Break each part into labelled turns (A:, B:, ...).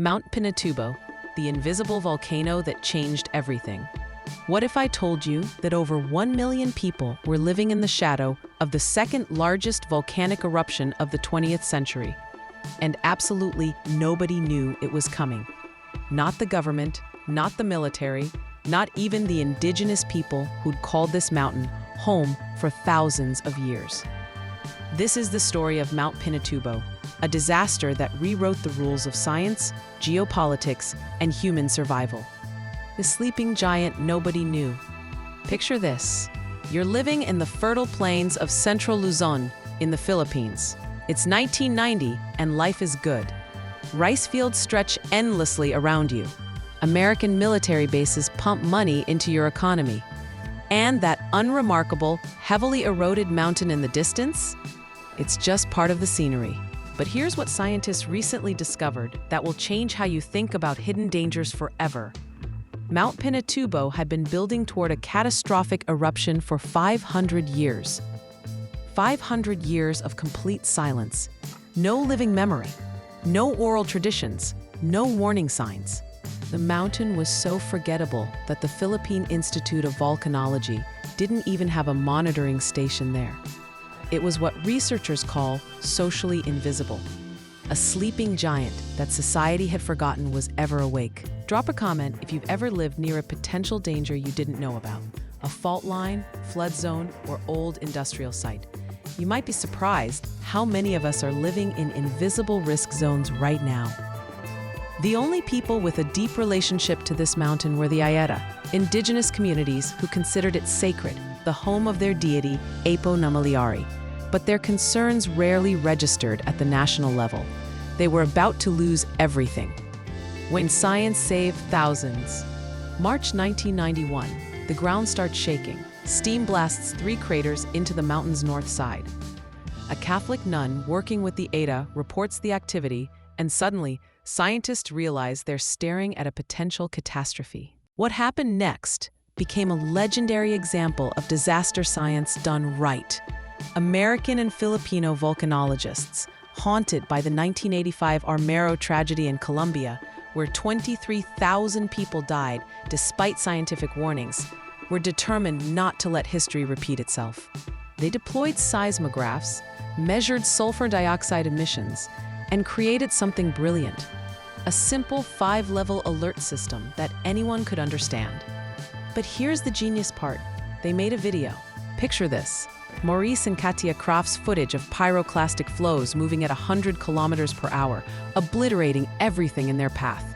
A: Mount Pinatubo, the invisible volcano that changed everything. What if I told you that over 1 million people were living in the shadow of the second largest volcanic eruption of the 20th century? And absolutely nobody knew it was coming. Not the government, not the military, not even the indigenous people who'd called this mountain home for thousands of years. This is the story of Mount Pinatubo, a disaster that rewrote the rules of science, geopolitics, and human survival. The sleeping giant nobody knew. Picture this. You're living in the fertile plains of central Luzon in the Philippines. It's 1990 and life is good. Rice fields stretch endlessly around you. American military bases pump money into your economy. And that unremarkable, heavily eroded mountain in the distance? It's just part of the scenery. But here's what scientists recently discovered that will change how you think about hidden dangers forever. Mount Pinatubo had been building toward a catastrophic eruption for 500 years. 500 years of complete silence. No living memory. No oral traditions. No warning signs. The mountain was so forgettable that the Philippine Institute of Volcanology didn't even have a monitoring station there. It was what researchers call socially invisible, a sleeping giant that society had forgotten was ever awake. Drop a comment if you've ever lived near a potential danger you didn't know about, a fault line, flood zone, or old industrial site. You might be surprised how many of us are living in invisible risk zones right now. The only people with a deep relationship to this mountain were the Aeta, indigenous communities who considered it sacred, the home of their deity, Aeta. But their concerns rarely registered at the national level. They were about to lose everything. When science saved thousands. March 1991, the ground starts shaking. Steam blasts 3 craters into the mountain's north side. A Catholic nun working with the Aeta reports the activity, and suddenly, scientists realize they're staring at a potential catastrophe. What happened next became a legendary example of disaster science done right. American and Filipino volcanologists, haunted by the 1985 Armero tragedy in Colombia, where 23,000 people died despite scientific warnings, were determined not to let history repeat itself. They deployed seismographs, measured sulfur dioxide emissions, and created something brilliant, a simple 5-level alert system that anyone could understand. But here's the genius part. They made a video. Picture this. Maurice and Katia Croft's footage of pyroclastic flows moving at 100 kilometers per hour, obliterating everything in their path.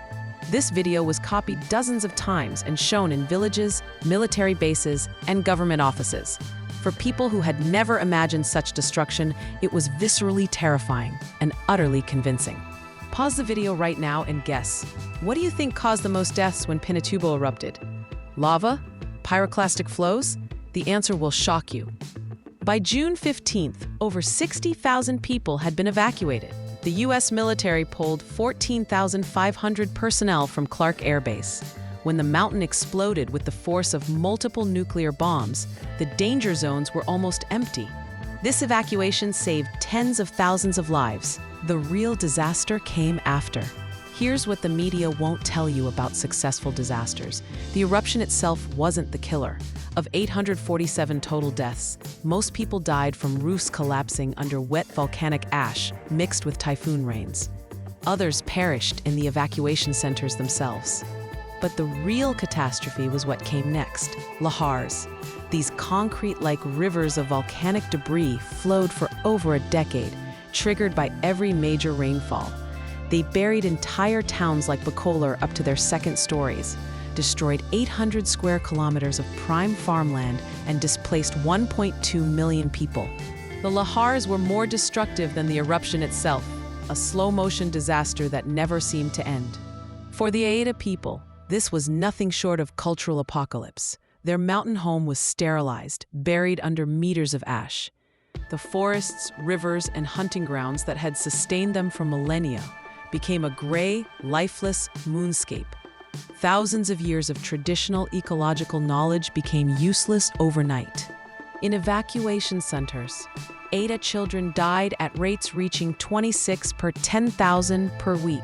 A: This video was copied dozens of times and shown in villages, military bases, and government offices. For people who had never imagined such destruction, it was viscerally terrifying and utterly convincing. Pause the video right now and guess. What do you think caused the most deaths when Pinatubo erupted? Lava? Pyroclastic flows? The answer will shock you. By June 15th, over 60,000 people had been evacuated. The U.S. military pulled 14,500 personnel from Clark Air Base. When the mountain exploded with the force of multiple nuclear bombs, the danger zones were almost empty. This evacuation saved tens of thousands of lives. The real disaster came after. Here's what the media won't tell you about successful disasters. The eruption itself wasn't the killer. Of 847 total deaths, most people died from roofs collapsing under wet volcanic ash mixed with typhoon rains. Others perished in the evacuation centers themselves. But the real catastrophe was what came next, lahars. These concrete-like rivers of volcanic debris flowed for over a decade, triggered by every major rainfall. They buried entire towns like Bacolor up to their second stories, destroyed 800 square kilometers of prime farmland, and displaced 1.2 million people. The lahars were more destructive than the eruption itself, a slow-motion disaster that never seemed to end. For the Aeta people, this was nothing short of cultural apocalypse. Their mountain home was sterilized, buried under meters of ash. The forests, rivers, and hunting grounds that had sustained them for millennia became a gray, lifeless moonscape. Thousands of years of traditional ecological knowledge became useless overnight. In evacuation centers, Aeta children died at rates reaching 26 per 10,000 per week.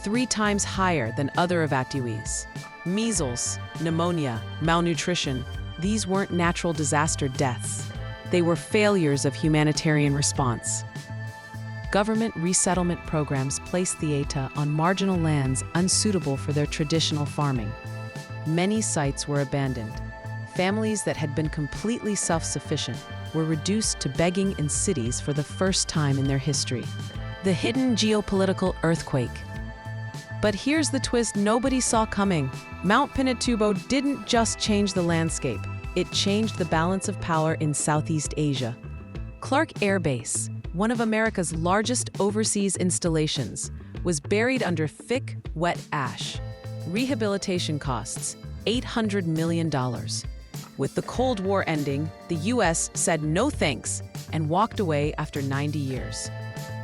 A: 3 times higher than other evacuees. Measles, pneumonia, malnutrition, these weren't natural disaster deaths. They were failures of humanitarian response. Government resettlement programs placed the Aeta on marginal lands unsuitable for their traditional farming. Many sites were abandoned. Families that had been completely self-sufficient were reduced to begging in cities for the first time in their history. The hidden geopolitical earthquake. But here's the twist nobody saw coming. Mount Pinatubo didn't just change the landscape. It changed the balance of power in Southeast Asia. Clark Air Base, one of America's largest overseas installations, was buried under thick, wet ash. Rehabilitation costs $800 million. With the Cold War ending, the U.S. said no thanks and walked away after 90 years.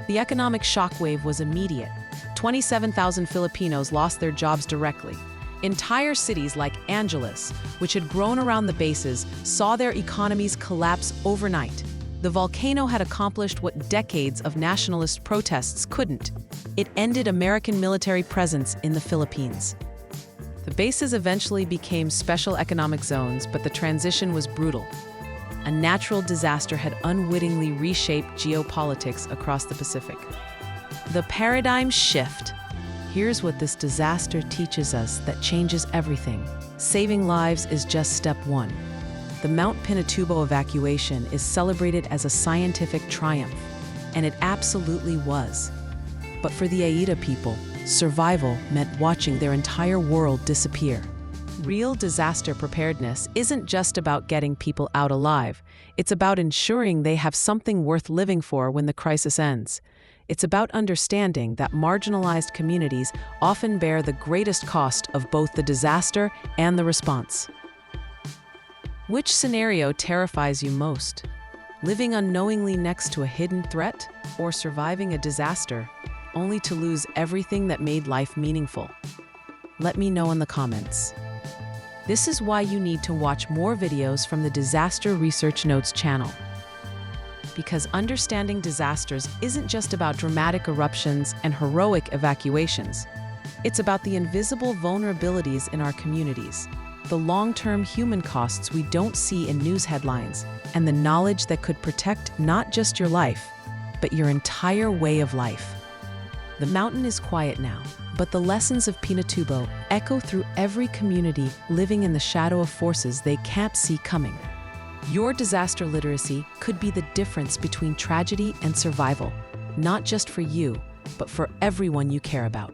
A: The economic shockwave was immediate. 27,000 Filipinos lost their jobs directly. Entire cities like Angeles, which had grown around the bases, saw their economies collapse overnight. The volcano had accomplished what decades of nationalist protests couldn't. It ended American military presence in the Philippines. The bases eventually became special economic zones, but the transition was brutal. A natural disaster had unwittingly reshaped geopolitics across the Pacific. The paradigm shift. Here's what this disaster teaches us that changes everything. Saving lives is just step one. The Mount Pinatubo evacuation is celebrated as a scientific triumph, and it absolutely was. But for the Aeta people, survival meant watching their entire world disappear. Real disaster preparedness isn't just about getting people out alive. It's about ensuring they have something worth living for when the crisis ends. It's about understanding that marginalized communities often bear the greatest cost of both the disaster and the response. Which scenario terrifies you most? Living unknowingly next to a hidden threat, or surviving a disaster, only to lose everything that made life meaningful? Let me know in the comments. This is why you need to watch more videos from the Disaster Research Notes channel. Because understanding disasters isn't just about dramatic eruptions and heroic evacuations. It's about the invisible vulnerabilities in our communities, the long-term human costs we don't see in news headlines, and the knowledge that could protect not just your life, but your entire way of life. The mountain is quiet now, but the lessons of Pinatubo echo through every community living in the shadow of forces they can't see coming. Your disaster literacy could be the difference between tragedy and survival, not just for you, but for everyone you care about.